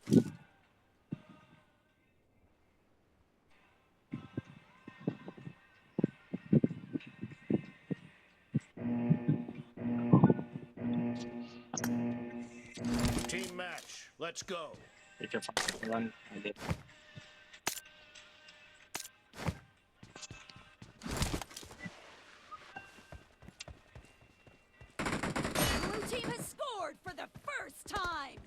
Team match. Let's go. అదే Blue team has scored for the first time.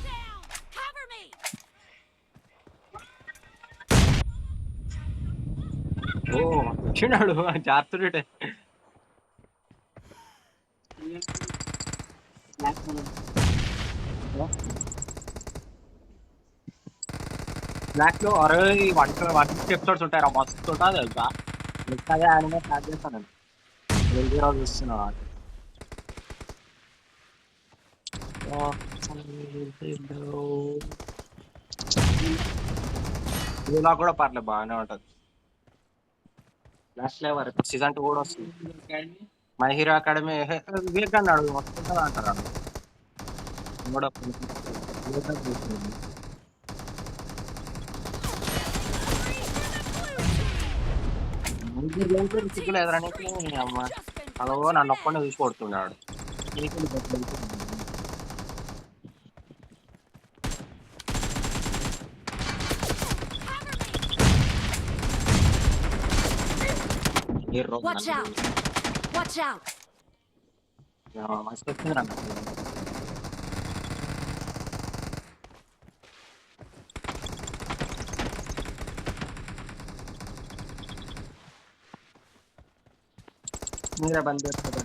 Down. Cover me. ఓ వచ్చినాడు జారుతుండే. Black లో అరే one one episodes ఉంటాయి రా, మస్తు ఉంటుంది తెలుసా. నెక్స్ట్ అదే యానిమే స్టార్ట్ చేస్తాను నేను. వెళ్తీ రోజు చూస్తున్నా. ఇలా కూడా పర్లేదు, బాగానే ఉంటది. లాస్ట్ ఫ్లేవర్ సీజన్ 2 కూడా వస్తుంది. మై హీరో అకాడమీ వివేక్ అన్నాడు మస్తు ఉంటుంది అంటారు. కూడా సిగ్గులు ఎదురనికి అమ్మ అదో నన్ను ఒక్కడే చూసి కొడుతున్నాడు. Watch out. Watch out. మస్తు వచ్చింది రా. మీరే బంద్ చేస్తారు.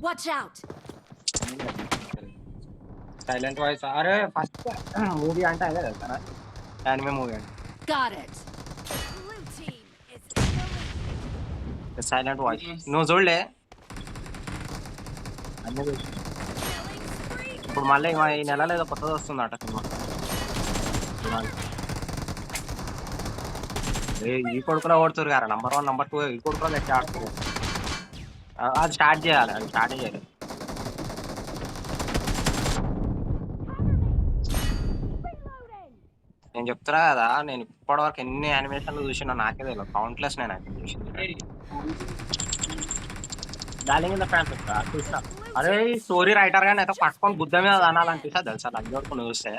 Watch out. సైలెంట్ వాయిస్ అరే ఫస్ట్ మూవీ అంటే అదే కదా యానిమే మూవీ అంటే Got it. Blue team is in the lead. Silent voice. నువ్వు చూడలే అన్నీ చూసి. Killing spree. ఇప్పుడు మళ్ళీ ఈ నెలలో ఏదో కొత్తది వస్తుందట సినిమా. ఈ కొడుకులో ఓడుతురు కదా నంబర్ 1 నంబర్ 2 ఈ కొడుకులో తెచ్చి ఆడుతున్నారు. అది స్టార్ట్ చేయాలి, అది స్టార్ట్ చేయాలి. నేను చెప్తున్నా కదా, నేను ఇప్పటివరకు ఎన్ని యానిమేషన్లు చూసినా నాకే తెలియదు, కౌంట్లెస్ నేను అయితే చూసింది. డార్లింగ్ ఇన్ ద ఫ్యాన్స్ చూసిన. అరే స్టోరీ రైటర్ గాని అయితే పట్టుకొని బుద్ధ మీద అనాలనిపిస్తా తెలుసా. దగ్గరకు చూస్తే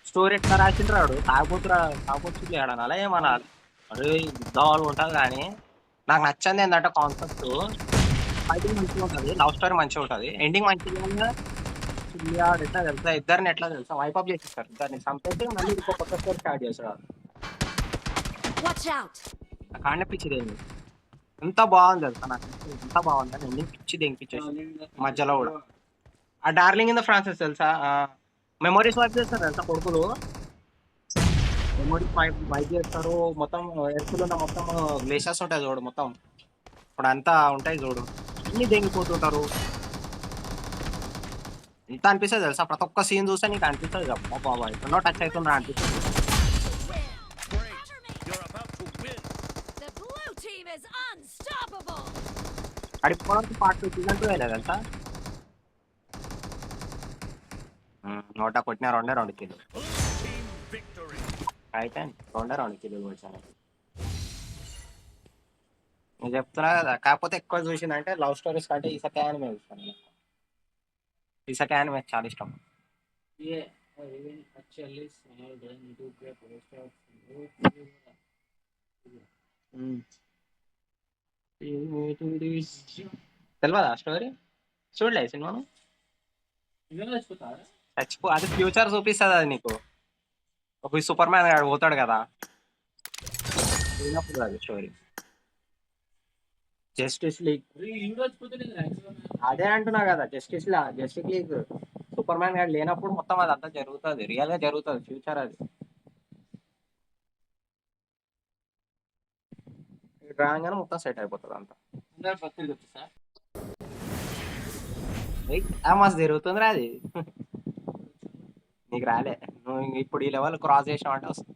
స్టోరీ ఎట్లా రాసింటాడు, తాగొచ్చు అనాలా ఏమనాలి. అరే యుద్ధాలు ఉంటుంది కానీ నాకు నచ్చింది ఏంటంటే కాన్సెప్ట్ ఫైటింగ్ మంచిగా ఉంటుంది, లవ్ స్టోరీ మంచిగా ఉంటుంది, ఎండింగ్ మంచిగా ఎట్లా తెలుసా, ఇద్దరిని ఎట్లా తెలుసా వైపప్ చేసేస్తారు, ఇద్దరిని చంపేసి మళ్ళీ ఇంకో కొత్త స్టోరీ స్టార్ట్ చేస్తాడు. Watch out. నాకు ఆడనే పిచ్చి దేంగి ఎంత బాగుంది తెలుసా, నాకు ఎంత బాగుంది అని ఎండింగ్ పిచ్చి దేంగిపించేసి మధ్యలో కూడా. ఆ డార్లింగ్ ఇన్ ద ఫ్రాన్సెస్ తెలుసా, మెమోరీస్ వైప్ చేస్తారు తెలుసా కొడుకులు. మెమోరీస్ వైప్ చేస్తారు మొత్తం. ఎర్త్లో ఉన్న మొత్తం గ్లేషియర్స్ ఉంటాయి చూడు మొత్తం, ఇప్పుడు అంతా ఉంటాయి చూడు, అన్ని దెంగిపోతుంటారు. ఎంత అనిపిస్తుంది తెలుసా, ప్రతి ఒక్క సీన్ చూస్తే నీకు అనిపిస్తుంది బాబా ఎక్కడో టచ్ అవుతుందా అనిపిస్తుంది. Great. You're about to win. The blue team is unstoppable. అడిపోవడానికి పార్ట్ 2 సీజన్ 2 వెళ్ళలేదు తెలుసా. నోట కొట్టిన 2 కిలో Blue team victory. అయితే 2 కిలోలు వచ్చాను. నేను చెప్తున్నా కదా, కాకపోతే ఎక్కువ చూసిందంటే లవ్ స్టోరీస్ కంటే ఈసకి యానిమే చూస్తాను నేను. ఈసకి యానిమే చాలా ఇష్టం. తెలియదా స్టోరీ, చూడలే సినిమాను. చచ్చిపో, అది ఫ్యూచర్ చూపిస్తుంది అది నీకు. ఒక సూపర్ మ్యాన్ గాడు పోతాడు కదా, పోయినప్పుడు అది స్టోరీ. జస్టిస్ లీగ్ అదే అంటున్నా కదా, జస్టిస్ లీగ్ సూపర్ మ్యాన్ గాడు లేనప్పుడు మొత్తం అదంతా జరుగుతుంది, రియల్ గా జరుగుతుంది ఫ్యూచర్ అది. రాగానే మొత్తం సెట్ అయిపోతుంది అంతా. మస్తు జరుగుతుంది అది. నీకు రాలే, నువ్వు ఇప్పుడు ఈ లెవెల్ క్రాస్ చేసినావు అంటే వస్తుంది.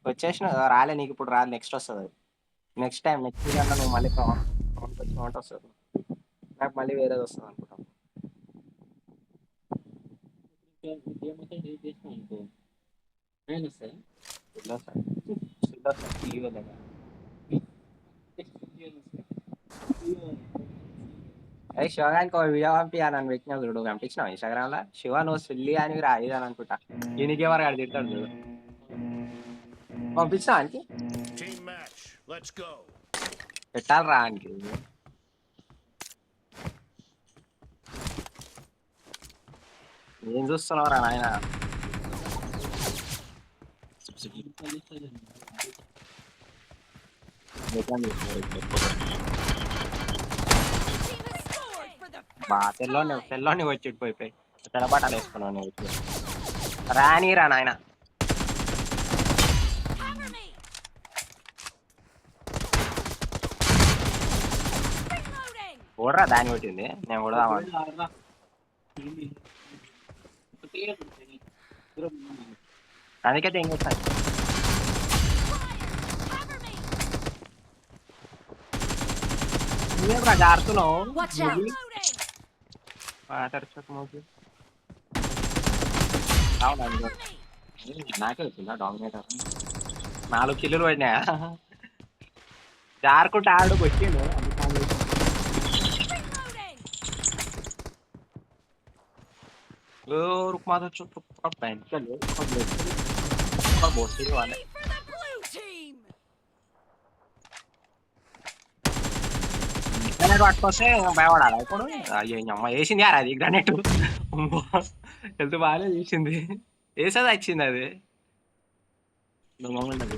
వచ్చేసిన రాలే నీకు, ఇప్పుడు రాలే, నెక్స్ట్ వస్తుంది. నెక్స్ట్ టైం నెక్స్ట్ ఇయర్ నువ్వు మళ్ళీ వచ్చినావు అంటే వస్తుంది. నాకు మళ్ళీ వేరేది వస్తుంది అనుకుంటా. అరే శివగానికి ఒక వీడియో పంపించాను అని పెట్టినా చూడు, పంపించినావు ఇన్స్టాగ్రామ్ లో. శివ నువ్వు సిల్లి అని రాదు అని అనుకుంటా, దీనికి ఎవరు ఆడు తింటాడు చూడు. పంపించినా ఆయనకి, Team match. Let's go. పెట్టాలి రా ఆయనకి. ఏం చూస్తున్నావు రా నాయన? Team has scored for the బా first తెల్లోని time. తెల్లోని వచ్చి పోయిపోయి తెల్లబట్టాలు వేసుకున్నావు నేను వచ్చి. రాని రా నాయన. Cover me. Reloading. ఓడరా దాన్ని కొట్టింది, నేను కొడదామా? అందుకే తెంగేస్తాను. Cover me. నువ్వేంరా జారుతున్నావు? Watch out. Reloading. Cover me. నాకే వచ్చిందా డామినేటర్? 4 కిల్లులు పడినాయా? జారుకుంటే ఆడు కొట్టిండు. Reloading. रुकमा तो पहन के लो और बोसी वाले For the blue team. Granite పట్టుకొస్తే భయపడాలి ఇప్పుడు. అయ్యో అమ్మ వేసింది యారు అది గ్రానైట్. హెల్త్ బాగానే చేసింది, వేసేది వచ్చింది అది. అది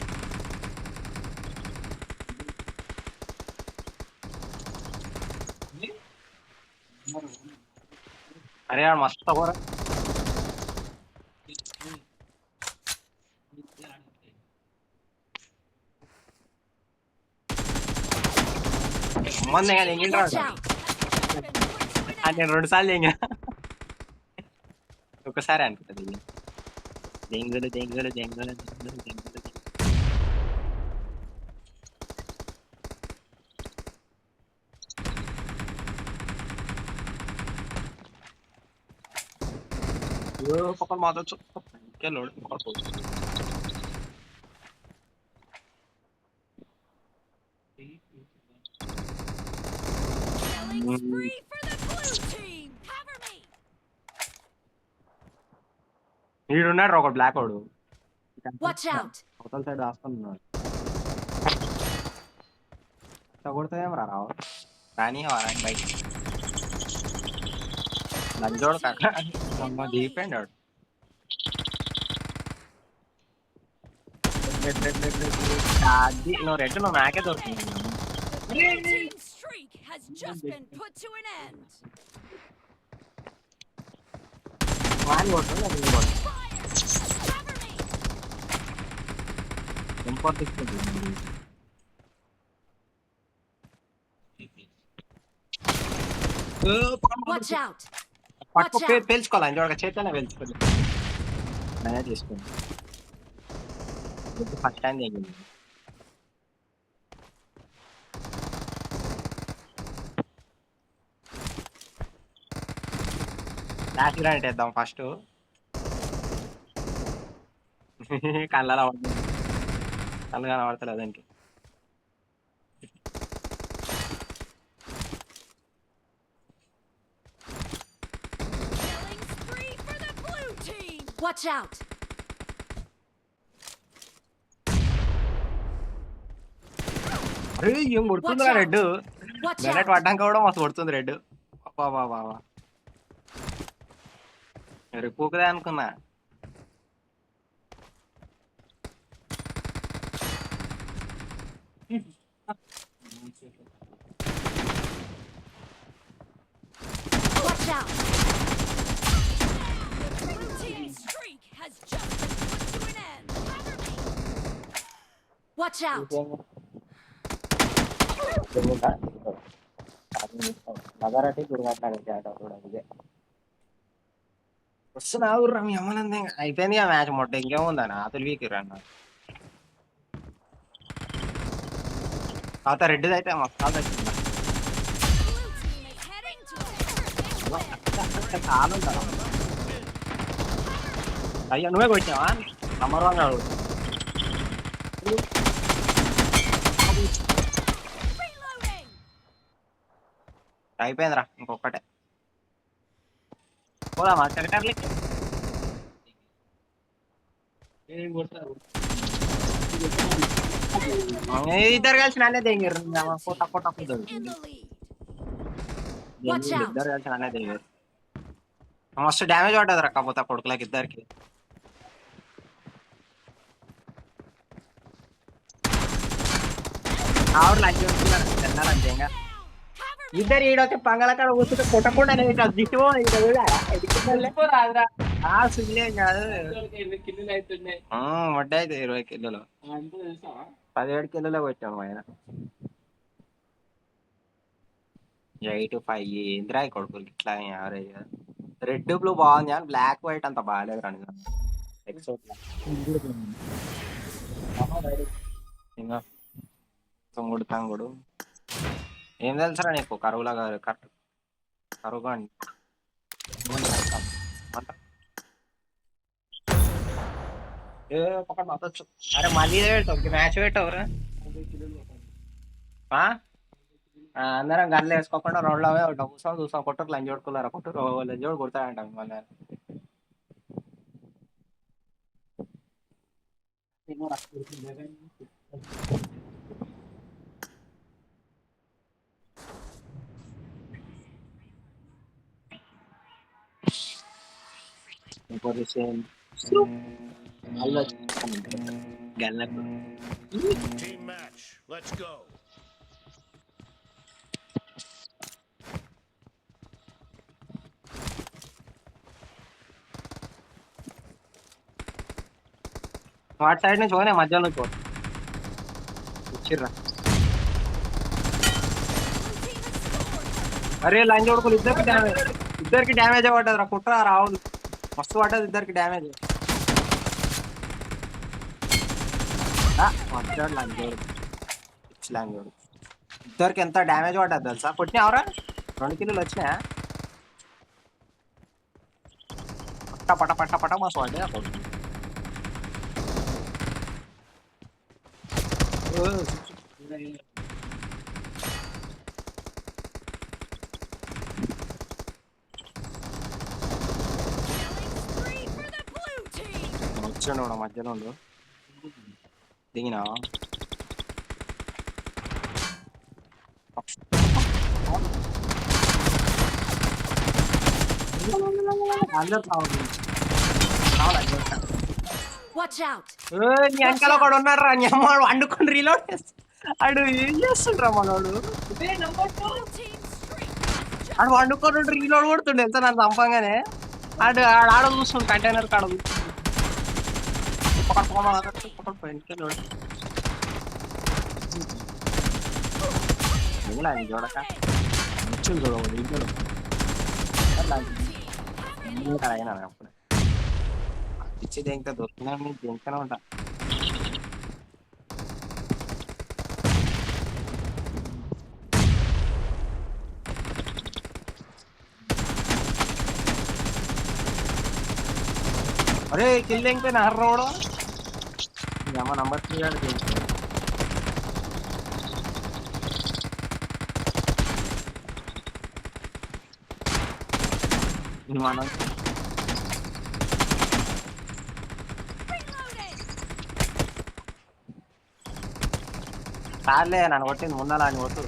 అరే యాर మస్తు కూడా అమ్మంది కానీ ఎంగింటాడు. Watch out. అది నేను 2 సార్లు ఎంగా, ఒకసారి అనుకుంటుంది. దెంగులు దెంగులు దెంగులు దెంగులు దెంగులు. పక్కన మాట్లాడచ్చు ఇంకెళ్ళాడు. Killing spree for the blue team. Cover me. వీడున్నాడు ఒక బ్లాక్ వాడు, Watch out. అవతల సైడ్ దాస్తున్నాడు. కొడతాయేం రావు రాని రాని బయట లంజోడు కాక దీపండి వాడు. అది నువ్వు రెడ్ నువ్వు నాకే దొరుకుతుంది. The blue team's streak has just been put to an end. వాడిని కొడుతుంది అది కొడుతుంది. Fire. Cover me. Important Watch out. పట్టుకో Watch out. పేల్చుకోవాలి ఇంకోటి చేతనే పేల్చుకోవాలి. మేనేజ్ చేసుకోండి. ఫస్ట్ టైం తగ్గింది. లాస్ట్ గ్రానైట్ వేద్దాం ఫస్ట్. కళ్ళ పడుతుంది, కళ్ళు కనబడతలేదు దానికి. Killing spree for the blue team. Watch out. అరే ఏం కొడుతుందిరా రెడ్. Watch granite out. పడ్డాక కూడా మస్తు కొడుతుంది రెడ్. బాబా బాబా పూకదే అనుకున్నా. Watch out. Watch out! నగరాటి దుర్గాటనగర్ ఆట కూడా ఇదే వస్తున్నావు రా మీ అమ్మనంది అయిపోయింది ఆ మ్యాచ్ మొట్ట ఇంకేముందన్న అతలు వీకిర్రు అన్న తర్వాత రెడ్డిది అయితే మస్తు కాల్ వచ్చింది Blue team is heading to a big win. చాలా ఉంటారు అయ్యా నువ్వే కొట్టావా నంబర్ 1 కాదు Reloading! అయిపోయిందిరా ఇంకొకటే పోదామా సెక్టర్లకి ఇద్దరు కలిసి నన్నే దిగారు కొట్ట కొట్ట In the lead. Watch out. ఇద్దరు కలిసి నన్నే దిగారు మస్తు డ్యామేజ్ పడ్డది రా కాకపోతే ఆ కొడుకులకి ఇద్దరికి ఆవిడ లంచ్ పెడుతున్నారు తిన్నారంటే ఇంకా Cover me! ఇద్దరు ఈడొచ్చి పంగల కాడ కూర్చుంటే కొట్టకుండా దిట్టు సుల్లే కాదు వడ్డ అయితే 20 కిలోలు 17 కిలోలే కొట్టాము ఆయన 8-5 ఏంద్రా ఈ కొడుకులకి ఇట్లా యావరేజ్ రెడ్ బ్లూ బాగుంది కానీ బ్లాక్ వైట్ అంత బాగాలేదు రండి ఇంకా తొంగుడు తంగుడు ఏం తెలుసరా నీకు కరువులా కరువు అండి అరే మళ్ళీ పెట్టవు మ్యాచ్ పెట్టవురా అందరం గన్లు వేసుకోకుండా రోడ్లో కూర్చొని చూసాం కొట్టుకు లంచ్ కొట్టుకున్నారా కొట్టుకు లంచ్ కూడా కొడతాడంట మళ్ళీ పొజిషన్ గన్లకు Team match. Let's go. వాటి సైడ్ నుంచి పోనే మధ్యలో పో ఇచ్చిర్రా Blue team has scored. అరే లంచ్ కొడుకులు ఇద్దరికి డ్యామేజ్ పడ్డది రా కుట్రా రావులు మస్తు పడ్డది ఇద్దరికి డ్యామేజ్ లంచ్ కొడుకు ఇద్దరికి ఎంత డ్యామేజ్ పడ్డది తెలుసా కొట్టినావరా 2 కిలోలు వచ్చినాయా పట్ట పట్ట పట్ట పట్ట మస్తు పడ్డాయి ఆ కొడుకు Killing spree for the blue team. వచ్చాడు కూడా మధ్యలో ఉండు దిగినా అందరు Watch out! నీ వెనకాల ఒకడు ఉన్నాడు రా నీ అమ్మ వండుకొని రీలోడ్ అడు ఏం చేస్తుండ్రా మనోడు Blue team streak has just ఆడు వండుకొని రీలోడ్ కొడుతుండే ఎంత నన్ను చంపంగానే ఆడ చూస్తుండు కంటైనర్ కాడ చూడక చూడదు అయినా అప్పుడే పిచ్చి దేంతో దొరుకుతున్నా దేంతనే ఉంటా అరే కిల్ ఎంకపోయినా హర్రోడు అమ్మ నంబర్ 3 గాడు మనం reloading! చాలే నన్ను కొట్టింది ముందలా అని కొట్టు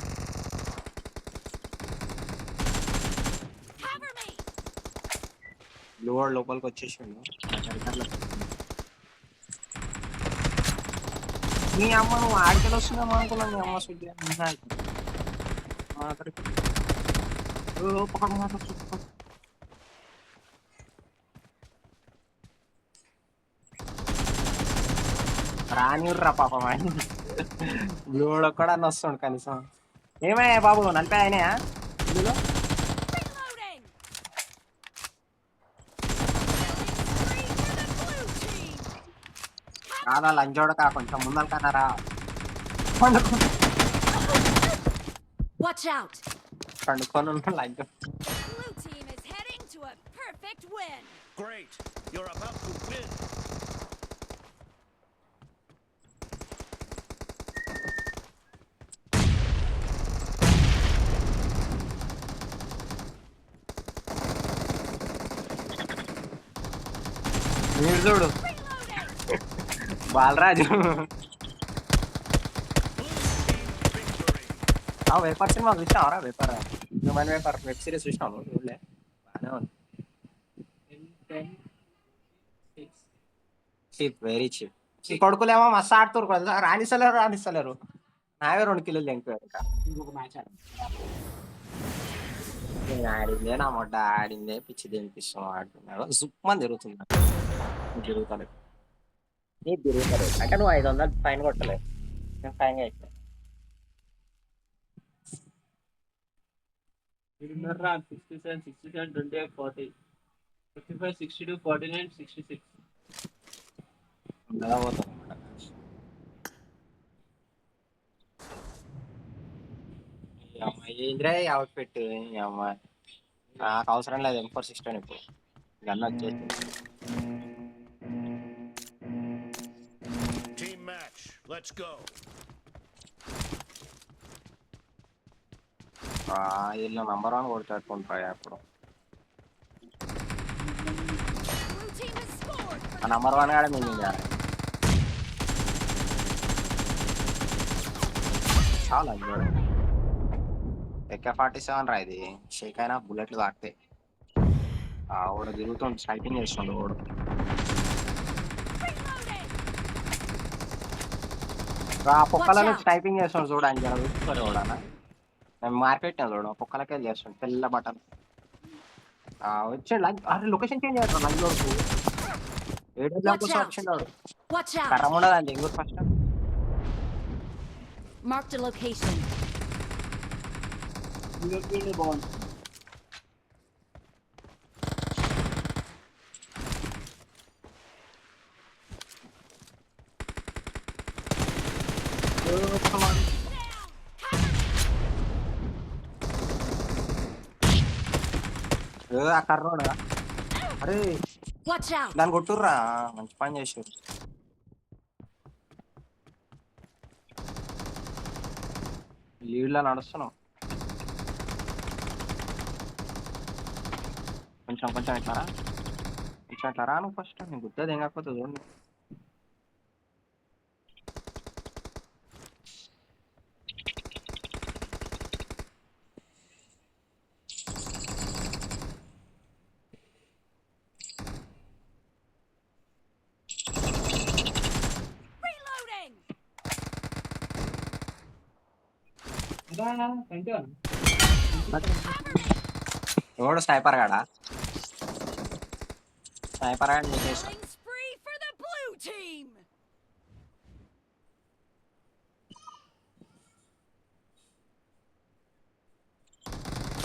Cover me! లోడ్ లోపలికి వచ్చేసిండు మీ అమ్మ నువ్వు ఆడికెళ్ళి వస్తున్నావు అనుకున్నావు మీ అమ్మ సుద్ది రానివ్వరా పాపం ఆయన బ్లూ కూడా అన్న వస్తుండు కనీసం. ఏమయ్యా బాబు నలిపే అయినాయా ఇందులో? Reloading. Killing spree for the blue team. కాదా లంచోడక కొంచెం ముందర కన్నారా పండుకొని Watch out. పండుకొని ఉన్న లంచో. Blue team is heading to a perfect win. Great. You're about to win. మీరు చూడు Reloading. Balaraju. Blue team victory. ఆ వేపర్ సినిమా చూసినావరా? వేపర్ హ్యూమన్ వేపర్ వెబ్ సిరీస్ చూసినావు? చూడలే, బాగానే ఉంది. Cheap, very cheap. ఈ కొడుకులేమో మస్తు ఆడుతురు కదా, రాణిస్తలేరు. నావే 2 కిలోలు ఎంకారు ఇంకా. నేను ఆడిందే నా మొడ్డ ఆడిందే పిచ్చి దేనిపిస్తాం ఆడుతున్నాడు సుప్మని తిరుగుతాడు నీ తిరుగుతాడు అంటే నువ్వు 500 ఫైన్ కొట్టలేదు, నేను ఫైన్ అయిపోయాను. Remember 67, 67, 28, 40. 55, 62, 49, 66. ఉండగా పోతాను అన్నమాట. ఈ అమ్మాయి ఏంద్రా అవుట్ పెట్టి ఈ అమ్మాయి నాకు అవసరం లేదు M416 ఇప్పుడు గన్న వచ్చేసి. Team match. Let's go. వీళ్ళు నంబర్ 1 కొడుతుంటాయా ఇప్పుడు. Blue team has scored for ఆ నంబర్ 1 కాడ మేము చాలా AK-47 రా ఇది. షేక్ అయినా బుల్లెట్లు తాకుతాయి. ఓడ తిరుగుతుండు స్నైపింగ్ చేస్తుండు ఓడు. reloading. ఆ పొక్కలను స్నైపింగ్ చేస్తుండు చూడు అని జర చూసుకోరు కూడా. నేను మార్కెట్ చూడు పొక్కలకే చేస్తుండు తెల్ల బటన్. వచ్చే అరే లొకేషన్ చేంజ్ చేస్తాడు లంచ్ వరకు 7 కోసం వచ్చిండాడు. Watch out. కర్రం ఉండదండి ఇంకో first. Marked a location. European bond. ఆ కర్రోడా అరే Watch out. దాన్ని కొట్టుర్రా, మంచి పని చేసారు. లీడ్లో నడుస్తున్నాం. కొంచెం ఎట్లారా ఇట్లా నువ్వు ఫస్ట్ నేను గుర్తుంది ఏం కాకపోతే చూడండి. Reloading. ఎవడు స్నైపర్ గాడా? స్నైపర్ గాడు నీకు ఇష్టం. Killing spree for the blue team.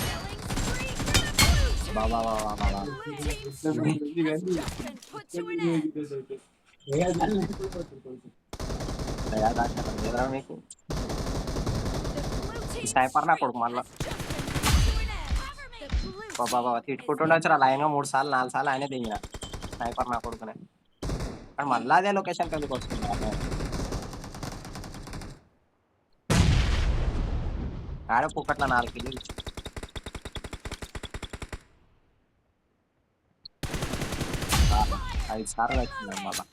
Killing spree for the blue team. Baba Blue team's streak has just been put to an end. మీకు The blue team's స్నైపర్ నా streak కొడుకు మళ్ళా has just been put to an end. The blue Baba team తిట్టుకుంటుండొచ్చు రా లైన్గా 3 సార్లు 4 సార్లు ఆయనే దిగిన స్నైపర్ నా కొడుకునే. కానీ మళ్ళీ అదే లొకేషన్కి ఎందుకు వస్తుంది? ఆడ పుక్కట్ల 4 కిలోలు 5 సార్లు వచ్చింది మళ్ళా.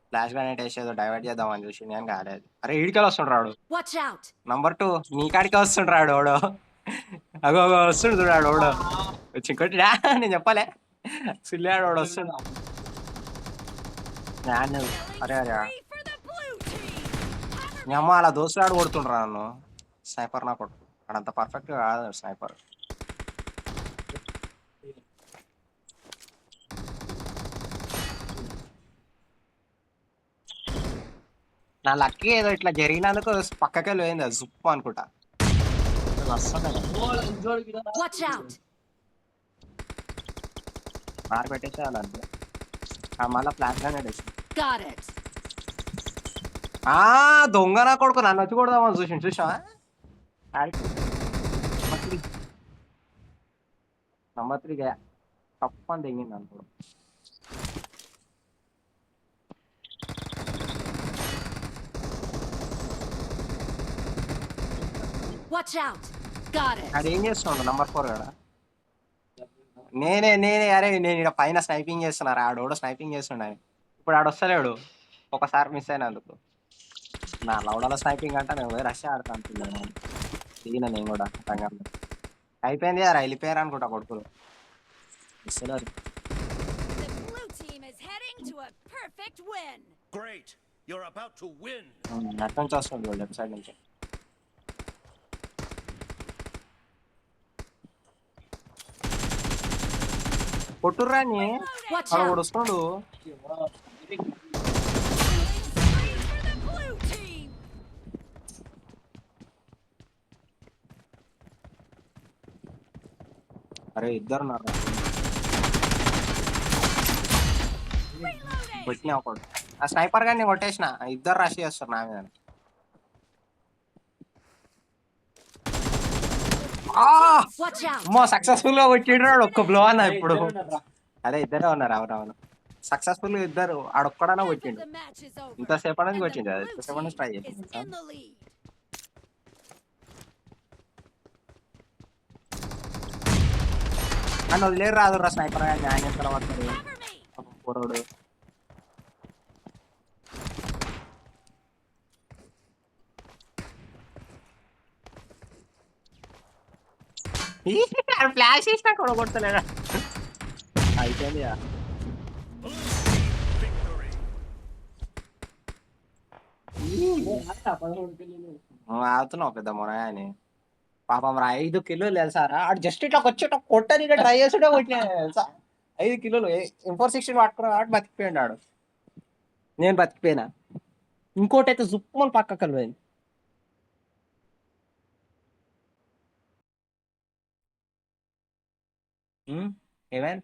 ఫ్లాష్ గ్రానైట్ వేసేదో డైవర్ట్ చేద్దామని చూసి నేను కాలేదు. అరే ఈడికెళ్ళి వస్తుండ్రాడు Watch out. నంబర్ 2 నీ కాడికే వస్తుండ్రాడు ఓడో. అగో వస్తుండు చూడాడు ఓడో వచ్చి ఇంకోటి నేను చెప్పలే సిల్లాడు ఓడు వస్తుండు. అరే అరే Spree for the blue team. మీ అమ్మ అలా దోస్తులాడు కొడుతుండ్రా నన్ను. స్నైపర్ నా కొడుకు అడంత పర్ఫెక్ట్ కాదు స్నైపర్. నా లక్కీ ఏదో ఇట్లా జరిగినందుకు పక్కకెళ్ళి పోయింది అది జుప్పు అనుకుంటా వస్తున్నాయి Watch out! బాగా పెట్టేసేయాలంటే మళ్ళీ ఫ్లాట్ గానే వేసి Got it. దొంగ నా కొడుకు నన్ను వచ్చి కొడదామని చూసావా నంబర్ 3 గయా తప్పని తెగింది అనుకో Watch out! Got it. అది ఏం చేస్తున్నాడు నంబర్ 4 కదా నేనే అరే నేను ఇక్కడ పైన స్నైపింగ్ చేస్తున్నారు ఆడోడు స్నైపింగ్ చేస్తున్నాడు ఇప్పుడు ఆడు వస్తలేడు ఒకసారి మిస్ అయినందుకు నా లౌడలో స్నైపింగ్ అంటే నేను పోయి రష్యా ఆడుతా అనుకున్నాను దిగిన నేను కూడా రంగంలో అయిపోయింది కదా వెళ్ళిపోయారు అనుకుంటా కొడుకులు ఇస్తున్నారు The blue team is heading to a perfect win. Great. You're about to win. Net నుంచి వస్తుంది లెఫ్ట్ సైడ్ నుంచి కొట్టుర్రా అని Watch వాడు out! కూడా వస్తున్నాడు For the blue team. అరే ఇద్దరు ఉన్నారు Reloading. కొట్టినా ఒకడు ఆ స్నైపర్ గాని కొట్టేసిన ఇద్దరు రష్ చేస్తారు నా మీద Watch out! అమ్మో సక్సెస్ఫుల్ గా కొట్టిడ్రాడు ఒక్క బ్లో అన్న ఇప్పుడు అదే ఇద్దరే ఉన్నారు అవునవును సక్సెస్ఫుల్ ఇద్దరు ఆడొక్కడనే Half of కొట్టిండు the match is over. ఇంతసేపు అనేది And the కొట్టిండు అది blue ఇంతసేపు అనేది ట్రై team is చేసింది in the lead. నన్ను వదిలేరు రాదు రా స్నైపర్ గాని ఆయన ఎంత పడతాడు Cover me. పొరడు ఫ్లాష్ చేసినా కూడా కొడతలేడా అయిపోయింది Victory. ఆగుతున్నావు పెద్ద మొర అని పాపం రా 5 కిలోలు తెలుసారా ఆడు జస్ట్ ఇట్లా వచ్చి ఇట్లా కొట్టని ఇట్లా ట్రై చేస్తుంటే కొట్టినా తెలుసా 5 కిలోలు M416 పట్టుకున్నా కాబట్టి బతికిపోయాడు ఆడు నేను బతికిపోయినా ఇంకోటి అయితే జుప్పమని పక్కకి వెళ్ళిపోయింది ఏమైనా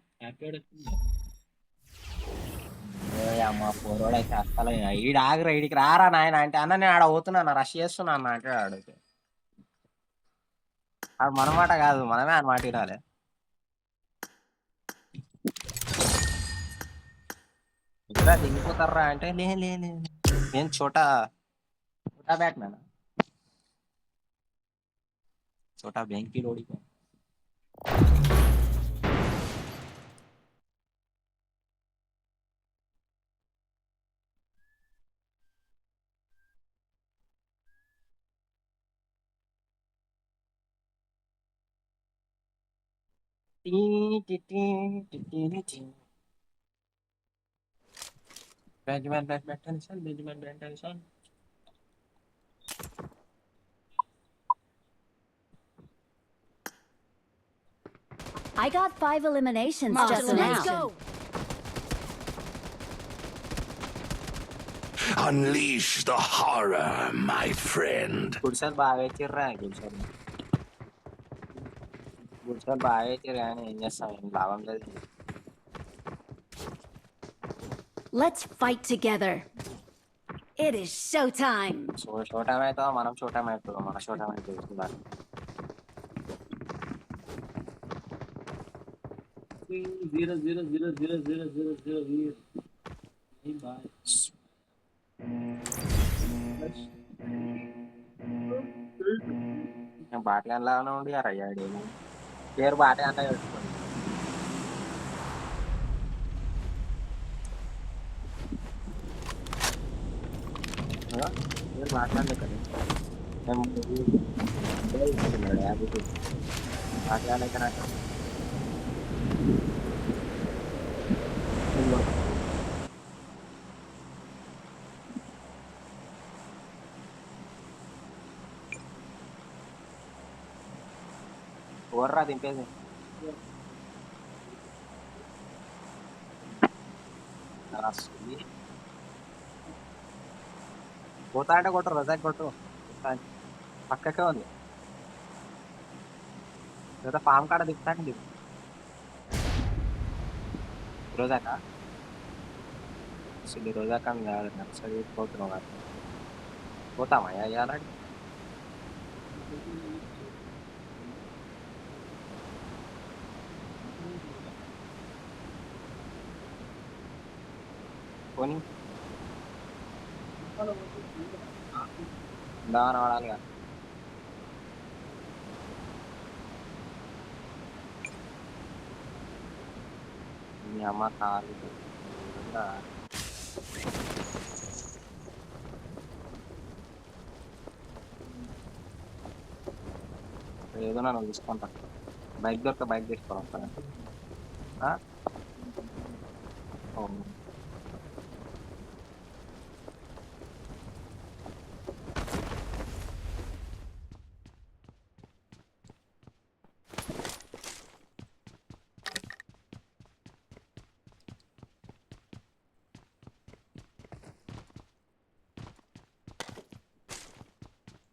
అమ్మ పోరోడు అయితే అసలు ఈడు ఆగరా ఈడికి రారా నాయన అంటే అన్న నేను ఆడ పోతున్నా రష్ చేస్తున్నా అన్న అంటే ఆడితే ఆడు మన మాట కాదు మనమే ఆయన మాట వినాలి ఇక్కడ దిగిపోతారా అంటే నేను చోటా బ్యాట్ మ్యాన్ చోటా బెంకి ఓడిపో Benjamin Benson. I got 5 eliminations just now. Let's go. Unleash the horror, my friend. Gudsal baga itirra Gudsal. Gudsal baga itirra ani ఏం చేస్తాం ఏం లాభం లేదు. Let's fight together. It is showtime. So showtime అవుతావా మనం showtime అవుతాం మన showtime అవుతుంది Zero, zero, zero, zero, zero, zero, zero, zero. Hey, bye. బాటి అట్లానే ఉండి అయ్యాడు పేరు బాటి అట్లా పెట్టుకోండి పేరు మాట్లాడలే కదా మాట్లాడలేక నాకు ఎవర్రా దింపేది పోతా అంటే కొట్టు రోజా కొట్టు పక్కకే ఉంది లేదా పాము కాడ దిగుతాను దిగు రోజాక అసలు రోజాక నర్సరీ పోతున్నావు కదా పోతామా ఇవాళ పోనీ దావన వాడాలి కదా మీ అమ్మ కారు ఏదో నన్ను తీసుకుంటా బైక్ దొరికితే బైక్ తీసుకోవాలి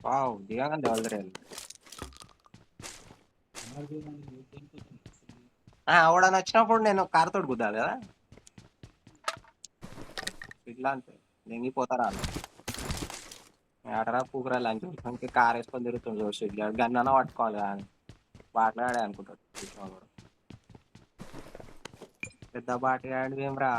వావ్ దిగంగా డెవలప్ ఆవిడని వచ్చినప్పుడు నేను కార్ తోటి కుద్దాలి కదా ఇట్లా అంతే లెంగిపోతారా ఆటరా పూకురా లంచ్ ఇంకే కార్ వేసుకొని తిరుగుతుంది చూసి గన్నన పట్టుకోవాలి కానీ బాటలాడే అనుకుంటాడు చూసినవాడు పెద్ద బాటగాడి ఏమ్రా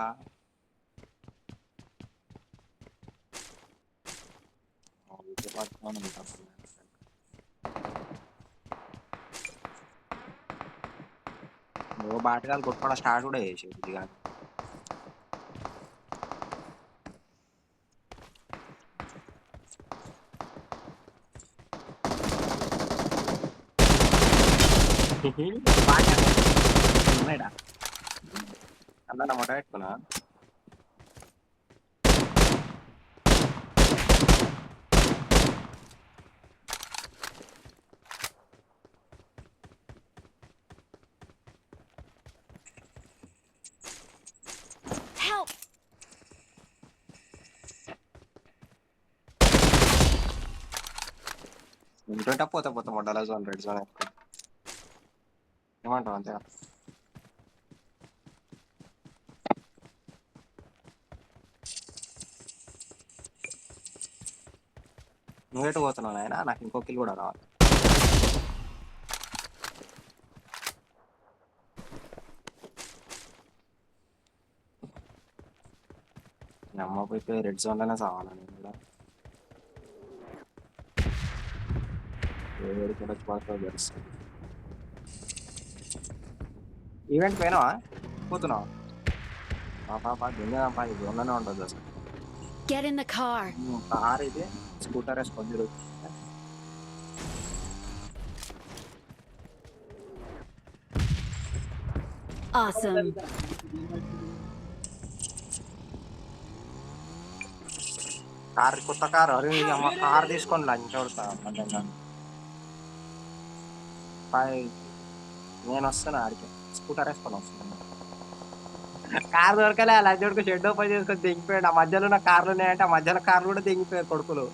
నువ్వు బాటగాలు కొట్టుకోవడం స్టార్ట్ కూడా చేసేది కానీ ఉన్నాడా అన్న మొట పెట్టుకున్నా Help! ఉంటుంటే పోతా పోతా మొడ్డల జోన్ రెడ్ జోన్ ఎక్కువ ఏమంటావు అంతే నువ్వేటు పోతున్నావు ఆయన నాకు ఇంకో కిల్ కూడా రావాలి అమ్మ పోయి రెడ్ జోన్ లోనే చావాలి నేను కూడా ఏడికి వచ్చి పడుతుందో తెలుస్తుంది ఈవెంట్ పోయినావా పోతున్నావా పాప దింగదాంపా ఈ జోన్లోనే ఉంటుంది అసలు Get in the car. Car ఇది స్కూటర్ వేసుకొని తిరుగుతుంది Awesome. కార్ కొత్త కార్ అరే అమ్మ కార్ తీసుకొని లంచ్ కొడతా మధ్యంగా నేను వస్తాను ఆడికి స్కూటర్ వేసుకొని వస్తాను కార్ దొరకలే లంచ్ కొడుకు షెడ్ ఓపెన్ చేసుకొని దిగిపోయాడు ఆ మధ్యలో ఉన్న కార్లు ఉన్నాయంటే ఆ మధ్యలో కార్లు కూడా దిగిపోయారు కొడుకులు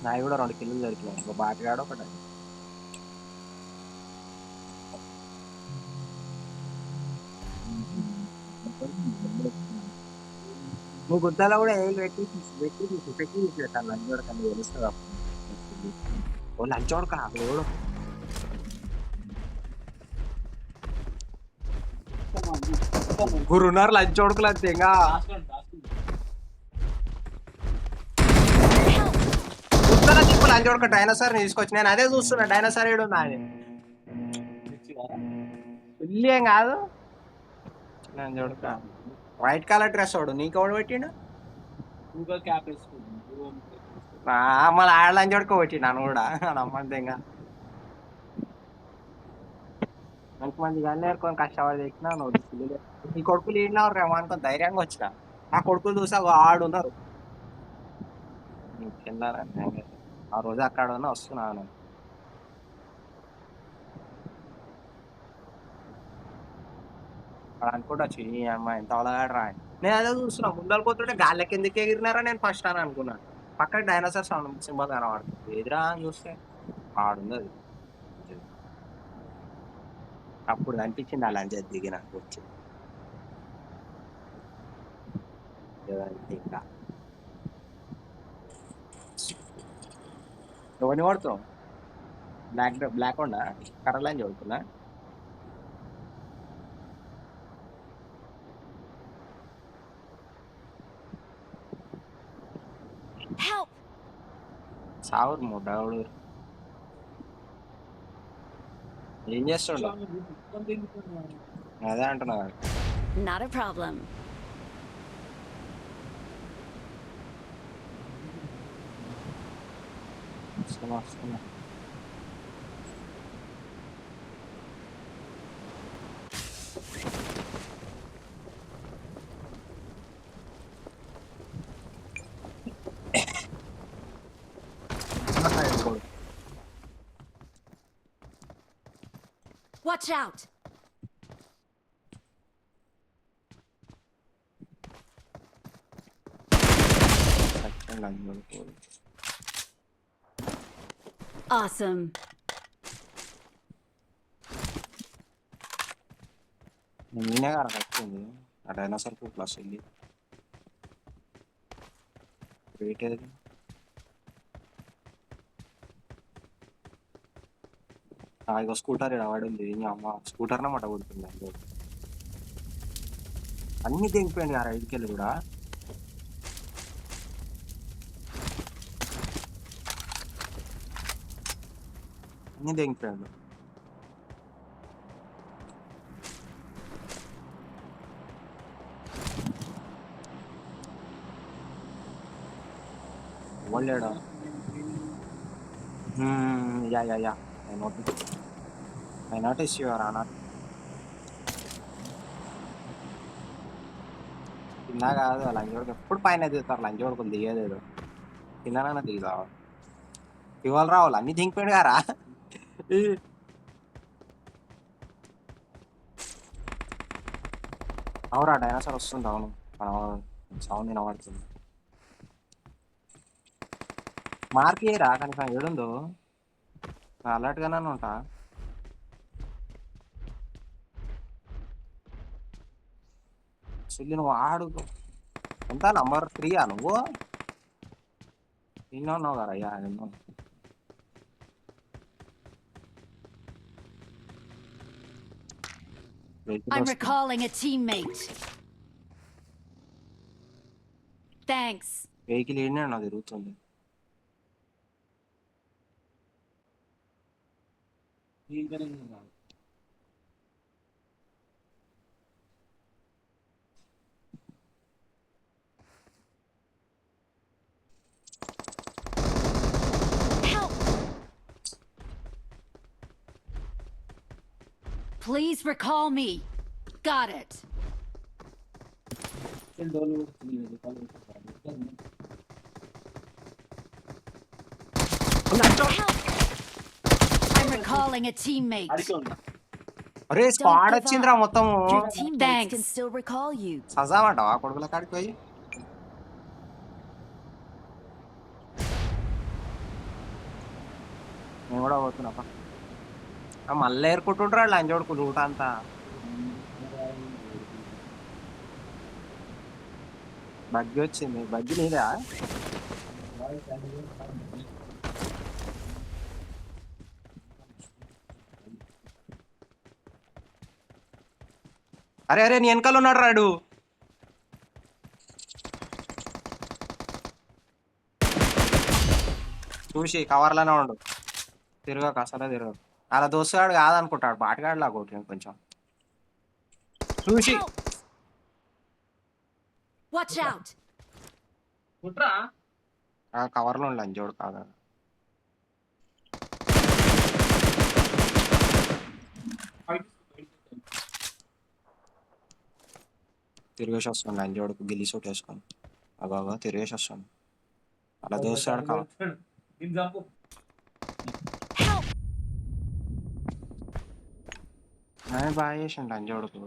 నాయి కూడా 2 కిలోలు దొరికినాయి ఒక బాటిగాడు ఒకటి నువ్వు గుద్దలో కూడా ఏం పెట్టి తీసేటాను లంచ్ కొడక తెలుస్తుంది ఓ లంచ్ కొడక ఎవడు గురున్నారు లంచ్ కొడుకులు అంతే ఇంకా గుద్దల తిప్పు లంచ్ కొడక డైనోసార్ తీసుకొచ్చి నేను అదే చూస్తున్నా డైనోసార్ ఏడు ఉన్నా అని ఇల్లు ఏం కాదు లంచ్ కొడక వైట్ కలర్ డ్రెస్ వాడు నీకు ఎవడు పెట్టిండు మళ్ళీ ఆడలని చూడుకోబట్టి నన్ను కూడా నమ్మంతే ఇంకా మంచి మంది కానీ నేర్కొని కష్టపడి తెచ్చినా నువ్వు ఈ కొడుకులు ఏడినారు రేమో అనుకో ధైర్యంగా వచ్చిన ఆ కొడుకులు చూసా ఆడున్నారు చిన్నారా ఆ రోజు అక్కడ వస్తున్నాను అనుకోవచ్చు ఈ అమ్మాయి ఎంత అవలగాడు రా అని. నేను అదే చూస్తున్నా ముందర పోతుంటే గాల్లకి ఎందుకు ఎగిరినారా నేను ఫస్ట్ అని అనుకున్నాను. పక్కన డైనోసార్ సౌండ్ సింబల్ కనబడుతుంది ఎదురా అని చూస్తే ఆడుంది అది. అప్పుడు అనిపించింది అలా అని చెప్పి దిగి నాకు వచ్చి లేదంటే ఇంకా ఎవరిని వాడుతావు బ్లాక్ ఉండా కర్రలు అని చదువుతున్నా Help! సావురు ముడ్డావుడు ఏం చేస్తుండ అదే అంటున్నా Not a problem. వస్తున్నా Watch out! Awesome. నేనే కదా కట్టింది ఆ డైనోసార్ ప్లస్ వెళ్ళి వెయిట్ ఏది ఇక స్కూటర్ ఇక్కడ వాడింది అమ్మ స్కూటర్ నమాట కొడుతుంది అందులో అన్ని దిగిపోయింది ఆ రైడ్కి వెళ్ళి కూడా అన్ని దిగిపోయాడు వాళ్ళేడా yeah I notice you are not కింద కాదు లంచోడికి ఎప్పుడు పైన దిగుతారు లంచోడుకులు దిగేదేదో కిందనైనా దిగుతా ఇవాళ రావాలి అన్ని దిగిపోయాడు గారా అవురా డైనోసార్ వస్తుంది అవును సౌండ్ వినబడుతుంది మార్క్ చేయరా కనీసం ఏడుందో అలర్ట్ గానే ఉంటా అసలు నువ్వు ఆడు ఎంత నంబర్ 3 నువ్వు నిన్న ఉన్నావు కదా అయ్యా నిన్న I'm recalling a teammate. Thanks. Vehicle ఏంటి అన్న తిరుగుతుంది Help! Please recall me. Got it. Help! I'm recalling a teammate. అరే స్క్వాడ్ వచ్చిందిరా మొత్తము Your teammates can still recall you. సజామంటావా కొడుకుల కాడికి పోయి నేను కూడా పోతున్నా మళ్ళీ ఏరుకుంటుంటారా లంచోడుకు లూట అంతా బగ్గి వచ్చింది బగ్గి నీదా అరే అరే నీ వెనకాల ఉన్నాడు రాడు చూసి కవర్లోనే ఉండు తిరగక అసలే తిరగ అలా దోస్తుగాడు కాదనుకుంటాడు బాటగాడు లాగా కొట్టిండు కొంచెం చూసి Help! Watch out. ఆ కవర్లో ఉండు లంచోడు కాదు తిరిగేసి వస్తాను లంచోడుకు గిల్లి సూట్ వేసుకొని అబాగా తిరిగేసి వస్తాను అలా దోస్తాడు కవర్ Help! బాగా చేసిండు లంచోడుకు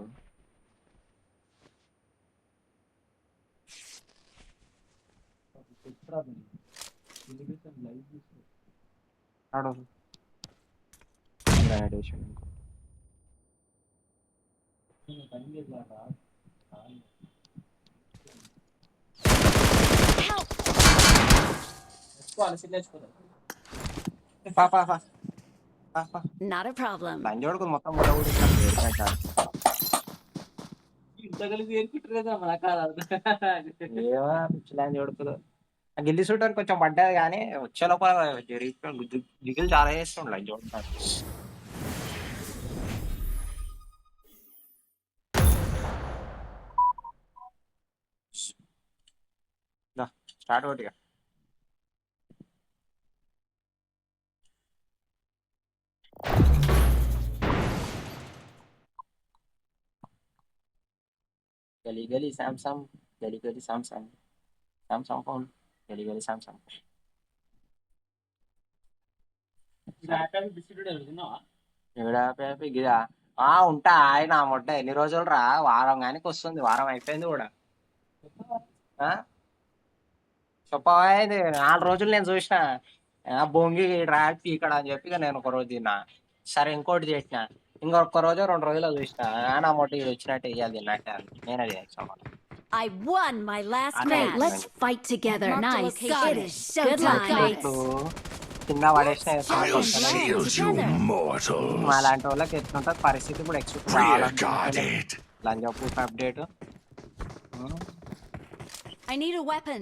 ఆడు గ్రాడ్యుయేషన్ Help! పా పా పా పా పా Not a problem. లంజోడుకు మొత్తం కూడా ఊడిస్తాను ఇంత కలిపి ఏర్పింటారు కదా మన కాదు ఏమో పిచ్చి లంజోడుకులు ఆ గిల్లి సూటర్ కొంచెం పడ్డది కానీ వచ్చే లోపల దిగులు చాలా చేస్తుండు లంజోడు స్టార్ట్ ఒకటిగా గली गली सैमसंग गली गली सैमसंग सैमसंग फोन गली गली सैमसंग డిస్ట్రిబ్యూటర్ వెళ్తున్నావా గిదా ఉంటా ఆయన మొట్ట ఎన్ని రోజులు రా వారం గానికి వస్తుంది వారం అయిపోయింది కూడా చెప్పయింది 4 రోజులు నేను చూసిన బొంగి డ్రాక్ ఇక్కడ అని చెప్పి ఇక నేను ఒక రోజు తిన్నా సరే ఇంకోటి చేసిన ఇంకొక రోజు 2 రోజులు చూసిన నా మొట్ట ఇక్కడ వచ్చినట్టు వేయాలి తిన్నట్టే నేనే చేస్తాను I won my last Okay, match. Let's fight together. Marked a Nice. location. It is Good luck, showtime. mates. ఇప్పుడు కింద పడేసిన I'll Together. shield you mortals. మా లాంటి వాళ్ళకి ఎట్లుంటది పరిస్థితి ఇప్పుడు ఎక్స్పెక్ట్ Rear guarded. లంజపూర్ update I need a weapon.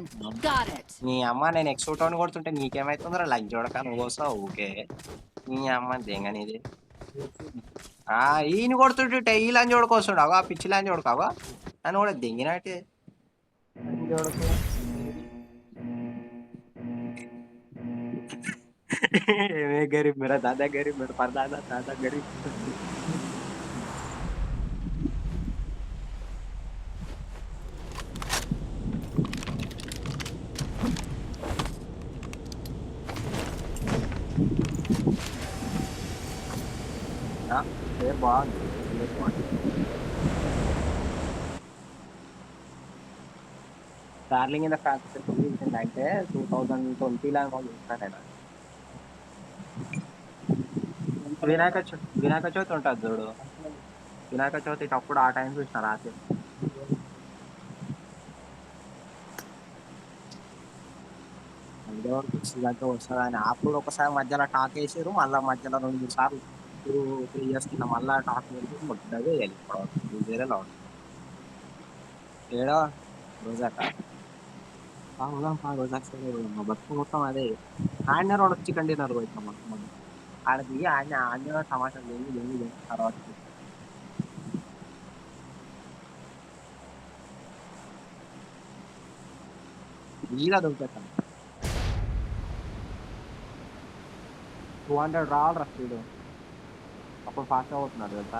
Got it. నీ అమ్మ నేను ఎక్స్పోర్ట్ అని కొడుతుంటే నీకేమైతుందిరా లంచ్ చూడక నువ్వు వస్తావు ఊకే నీ అమ్మ దేంగనిది ఈయన కొడుతుంటే ఈ లంచ్ చూడకొస్తాడు అవా పిచ్చి లంచ్ చూడకావా అని కూడా దెంగినట్టే చూడకు ఏమే గరీబ్ మేరా దాదా గరీబ్ మేరా పరదాదా దాదా గరీబ్ బాగుంది డార్లింగ్ ఇన్ ద ఫ్యాక్టరీ అంటే 2020 చూస్తాను వినాయక చవితి ఉంటుంది చూడు వినాయక చవితి అప్పుడు ఆ టైం చూసిన రాత్రి దాంట్లో వస్తుంది అని అప్పుడు ఒకసారి మధ్యలో టాక్ వేసారు మళ్ళీ మధ్యలో 2-3 సార్లు 2-3 ఇయర్స్ కింద మళ్ళీ టాక్ వేసి ముద్దగా వెళ్ళిపోవడం వేరే లాడ్ ఏడో రోజాక రోజా బతుకు మొత్తం అదే ఆడిన 2 చికెన్ డిన్నర్ పోయినాం మొత్తం ఆడ దిగి ఆడిన టమాటా లేని తర్వాత ఈగా దొరికేస్తాను 200 రావాలి స్పీడ్ అప్పుడు ఫాస్ట్గా అవుతున్నారు తెలుసా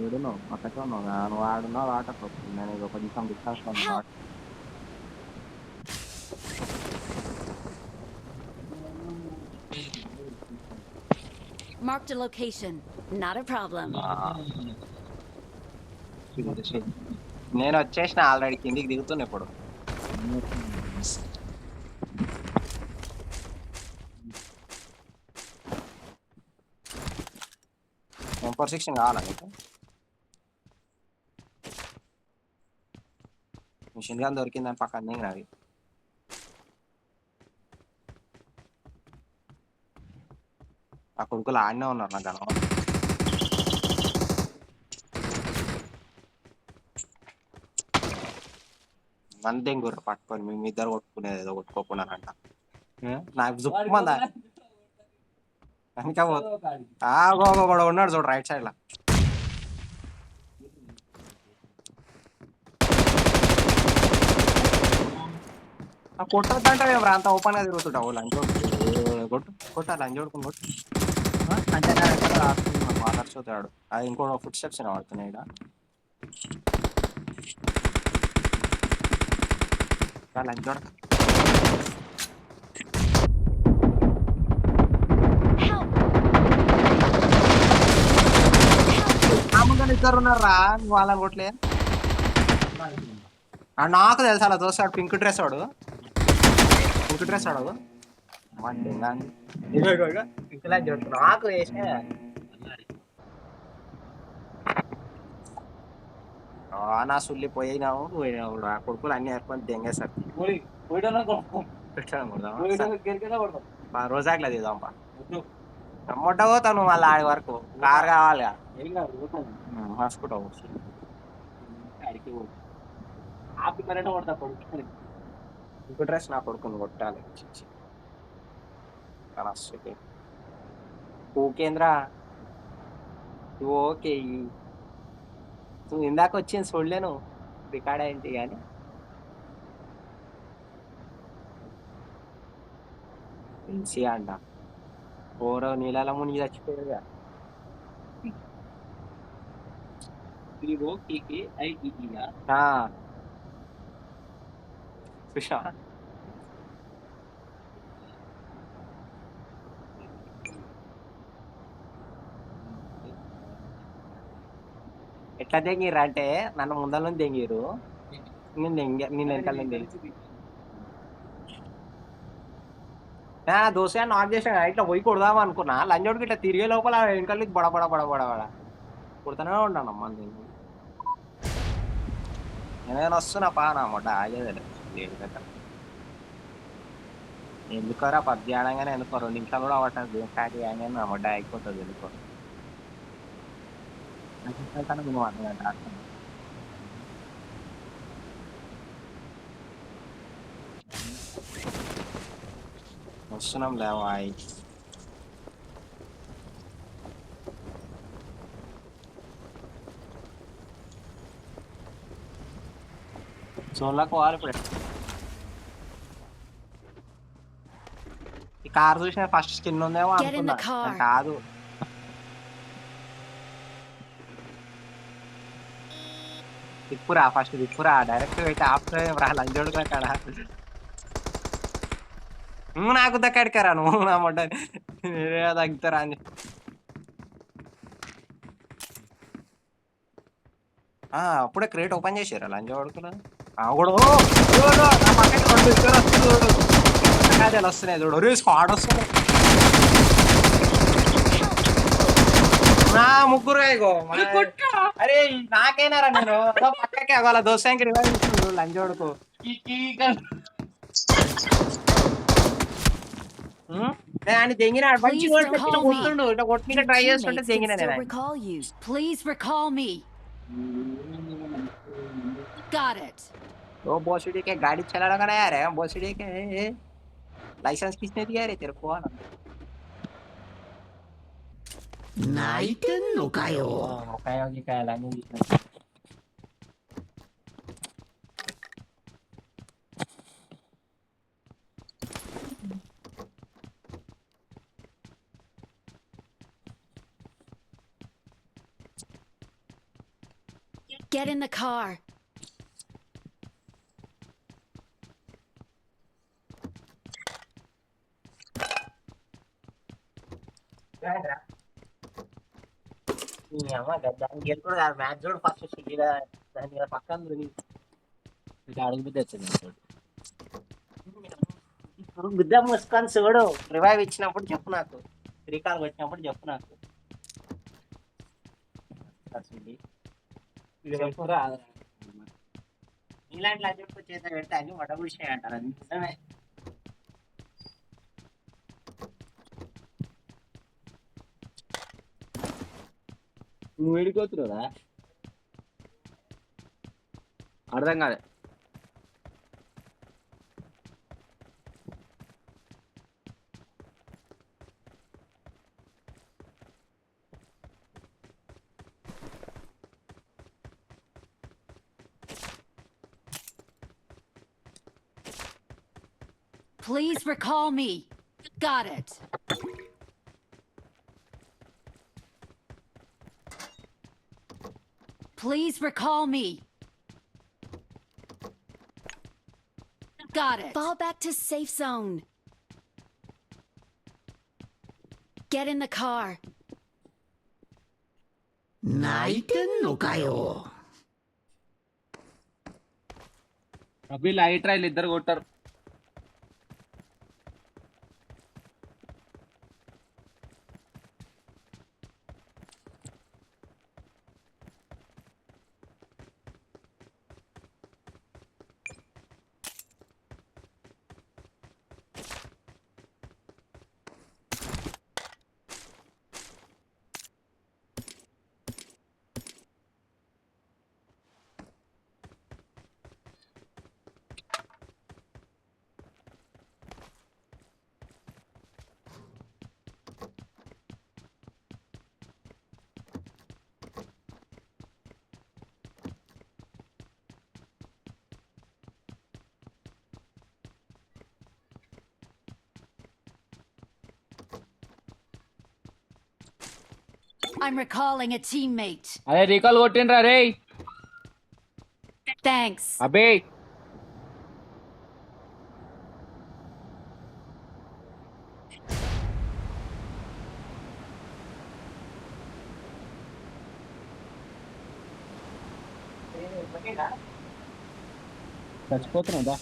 ఏడున్నావు పక్కకే ఉన్నావు నువ్వు ఆడున్నావు ఆటకు నేను ఇది ఒక నిమిషం డిస్కస్ ఉన్నాను Marked a location. Not a problem. నేను వచ్చేసిన ఆల్రెడీ కిందికి దిగుతున్నా ఇప్పుడు M416 కావాలా మీకు మిషన్ గన్ దొరికిందని పక్కన దిగిన అది ఆ కొడుకులు ఆడనే ఉన్నారు నా గనం మందేం గుర్ర పట్టుకొని మేము ఇద్దరు కొట్టుకునేది ఏదో కొట్టుకోకున్నారంట నాకు జుప్పమందా ఇంకా కూడా ఉన్నాడు చూడు రైట్ సైడ్ లా కొట్టొద్దంటే మేము అంత ఓపెన్ గా తిరుగుతుంటావు లంచ్ కొట్టు కొట్టా లంచ్ కొడుకుని కొట్టు అంటే రాసుకున్నాను మాట్లాడుతాడు అది ఇంకో ఫుడ్ స్టెప్స్ పడుతున్నాయి ఇక్కడ లంచ్ చూడక Help! ఇద్దరు ఉన్నారా నువ్వు వాళ్ళని కొట్లే నాకు తెలుసు అలా చూస్తాడు పింక్ డ్రెస్ వాడు పింక్ లాంటి నాకు వేసే నా సుల్లి పోయినావు పోయినావు ఆ కొడుకులు అన్ని ఏర్పడి దెంగేసారు రోజాట్లా తీద్దాంపా మొట్ట పోతావు నువ్వు మళ్ళీ ఆడి వరకు కార్ కావాలి మర్చుకుంటావు ఇంకో డ్రెస్ నా కొడుకుని కొట్టాలి ఊకేంద్రా ఓకే నువ్వు ఇందాక వచ్చింది చూడలేను రికార్డ్ అయింది కానీ తెలిసి అంట ఓరో నీళ్ళ మునిగి చచ్చిపోయాడుగా చూసా ఎట్లా దెంగిర్రు అంటే నన్ను ముందర నుంచి దెంగిరు నేను వెనకాల నుంచి దోశ నాట్ చేసాను ఇట్లా పోయి కొడదాం అనుకున్నా లంచోడికి ఇట్లా తిరిగే లోపల వెనకాల నుంచి బడబడ కొడుతూనే ఉన్నాను అమ్మ నేను వస్తున్నా పా నా మొట్ట ఆగేది ఎందుకోరా పబ్జి ఆడంగానే ఎందుకో 2 నిమిషాలు కూడా అవ్వట్లేదు గేమ్ స్టార్ట్ చేయగానే నా మొట్ట అయిపోతుంది ఎందుకో వస్తున్నాం లేవాయి సోన్లోకి పోవాలి ఇప్పుడు ఈ కార్ చూసిన ఫస్ట్ స్కిన్ ఉందేమో అనుకున్నా కాదు తిప్పురా ఫస్ట్ తిప్పురా డైరెక్ట్ అయితే ఆపుతావేం రా లంచోడు కాడ నువ్వు నాకు దక్కడికారా నువ్వు నా మొట్ట తగ్గుతారా అని అప్పుడే క్రియేట్ ఓపెన్ చేసారా లంచోడుకులు వస్తున్నాయి చూడు స్క్వాడ్ వస్తున్నాయి నా ముగ్గురు అరే నాకేనారా నేను పక్కకే వాళ్ళ దోస్తానికి రివైవ్ ఇస్తుండ్రు లంచోడుకు ఆయన దెంగిన మంచి కొడుతుండు ఇట్లా కొట్టి ట్రై చేస్తుంటే దెంగిన वो बोसडी के गाड़ी चला रहा यार है बोसडी के लाइसेंस किसने दिया रे तेरे को नाइटन नो कायो की काय लानी Get in the car. Match చూడు ఫస్ట్ దాని పక్కన అడుగు బిడ్డ వచ్చింది ఇప్పుడు బిడ్డ ముసుకొని చూడు రివైవ్ ఇచ్చినప్పుడు చెప్పు నాకు శ్రీకాల్ వచ్చినప్పుడు చెప్పు నాకు ఇలాంటి లంచ్ చేత పెడితే అన్ని వడబుడిసాయి అంటారు అది నిజమే నువ్వు వేడిపోతున్నారా అర్థం కాదు Please recall me. Got it. Please recall me. Got it. Fall back to safe zone. Get in the car. 泣いてんのかよ。అభి లైట్ రాయిలు ఇద్దరు కొట్టారు. I'm recalling a teammate. అరే రీకాల్ కొట్టిండ్రా రే Thanks. అభి. చచ్చిపోతున్నాదా?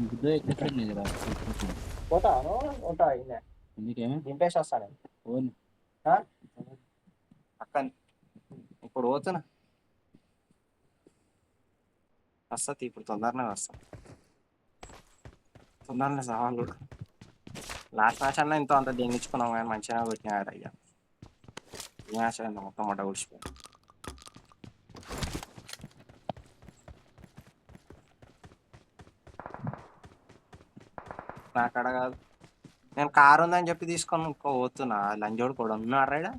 బుద్ధ ఎక్కడ లేదురా. పోతాను ఉంటా ఎందుకేమో దింపేసి వస్తాను ఓన్ అక్క ఇప్పుడు పోతున్నా వస్తుంది ఇప్పుడు తొందరనే వస్తా తొందరనే సవాళ్ళు లాస్ట్ మ్యాచ్ అన్నా ఇంత అంత దెంగించుకున్నాం కానీ మంచిగా కొట్టినాడు అయ్యా ఈ మ్యాచ్ అయింది మొత్తం మొట్ట కూర్చిపోయింది నాకడ కాదు నేను కారు ఉందని చెప్పి తీసుకొని ఇంకో పోతున్నా లంజోడు కూడా ఉన్నారా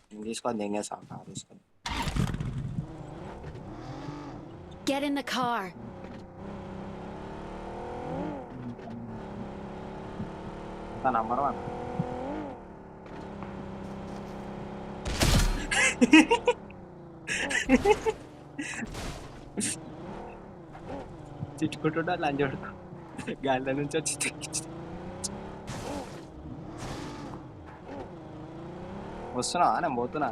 నేను తీసుకొని దెంగేసా కారు తీసుకొని Get in the car. Number 1 చిచ్చుకుంటుంటా లంజోడు గాలిలో నుంచి వచ్చి వస్తున్నావా నేను పోతున్నా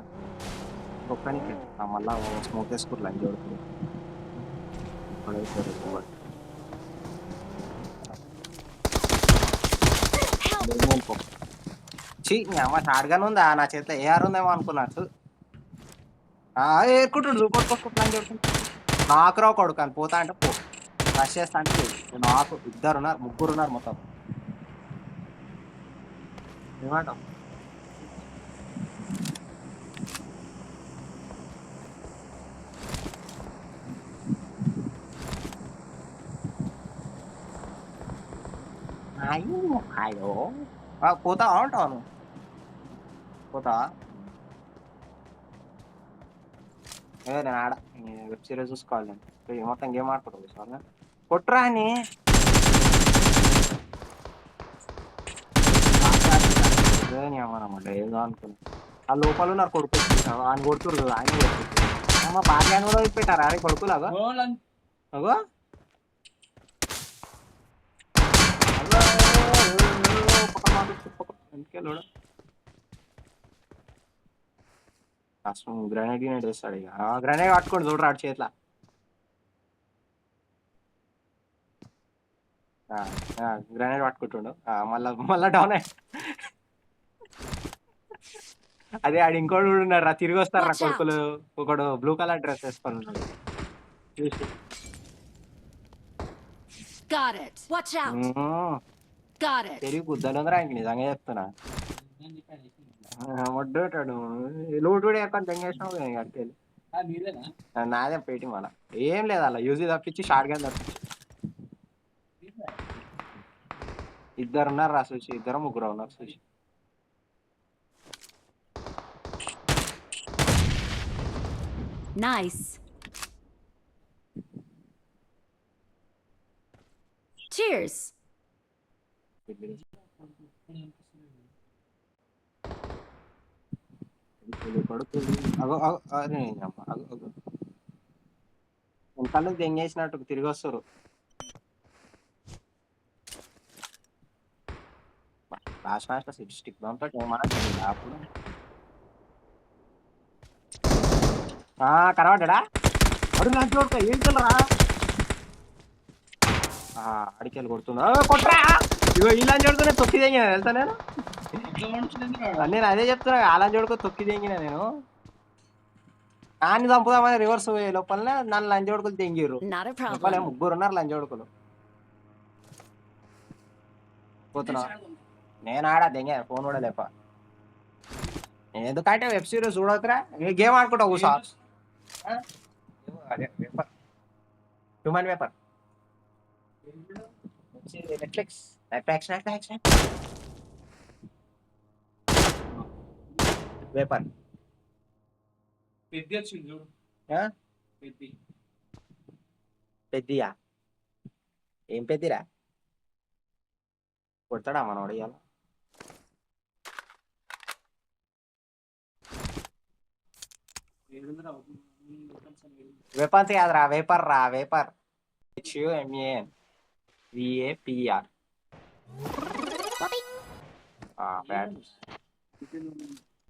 ఒక్కనికి మళ్ళా స్మోక్ వేసుకుంటు లంజోడు అమ్మ షాడ్గానే ఉందా నా చేతిలో ఏఆర్ ఉందేమో అనుకున్నట్టు ఏరుకుంటుడు కొట్టుకుంటు నాకు రావు కొడుకు అని పోతా అంటే పో రష్ చేస్తా అంటే నాకు ఇద్దరున్నారు ముగ్గురున్నారు మొత్తం ఏమంటావు అయ్యో పోతావా ఉంటావు నువ్వు పోతావా నేను ఆడ వెబ్ సిరీస్ చూసుకోవాలి నేను మొత్తం గేమ్ ఆడుకుంటావు సార్ కొట్టురా అని ఏమన్నమాట ఏదో అనుకున్నా ఆ లోపల ఉన్నారు కొడుకు ఆయన కొడుతురు కదా ఆయన కొడుతుంది బాగా కూడా పెట్టారా అరే కొడుకులాగా అగో గ్రనేడ్ గినేడ్ వేస్తాడు ఇక గ్రనేడ్ పట్టుకోండి చూడరా ఆడు చేతిలో గ్రనేడ్ పట్టుకుంటుండు మళ్ళా డౌన్ అదే ఆడు ఇంకోటి ఉన్నాడు తిరిగి వస్తారా కొడుకులు ఒకడు బ్లూ కలర్ డ్రెస్ వేసుకొని ఉన్నాడు Got it. Watch out. Got it. తిరిగి బుద్ధలు ఉందిరా ఇంక నిజంగా చెప్తున్నా వడ్డేటాడు లోటుడే ఎక్కడ దెంగేసినావు కట్టేది నాదే పేటి మళ్ళా ఏం లేదు అలా యూజ్ తప్పించి షార్ట్ గన్ తప్పించి ఇద్దరు ఉన్నారు రా చూసి ఇద్దరు ముగ్గురు ఉన్నారు చూసి Nice. Cheers. పడుతుంది అరే వెనకాల దెంగేసినట్టు తిరిగి వస్తారు లాస్ట్ మ్యాచ్ లో 60 దాంతో ఏమన్నా అప్పుడు కనబడ్డా అడు లంచ్ కొడుకో ఏం చెల్లరా అడికెళ్ళి కొడుతున్నా కొట్టరా ఇగో ఈ లంచ్ కొడుకునే తొక్కి తెంగిన వెళ్తా నేను నేను అదే చెప్తున్నా ఆ లంచ్ కొడుకో తొక్కి తెంగిన నేను నాన్ని చంపుదామని రివర్స్ పోయే లోపలనే నన్ను లంచ్ కొడుకులు తెంగిర్రు Not a లోపలే problem. ముగ్గురు ఉన్నారు లంచ్ కొడుకులు పోతున్నా నేను ఆడా దెంగ ఫోన్ కూడా లేప ఎందుకంటే వెబ్ సిరీస్ చూడవుతురా గేమ్ ఆడుకుంటా కూసా అదే paper human paper Netflix paper పెద్ద వచ్చింది చూడు పెద్ద పెద్దియా ఏం పెద్దిరా కొడతాడా మనోడు ఇవాళ వెపన్స్ కాదురా వేపర్ రా వేపర్ HUMAN VAPR బ్యాడ్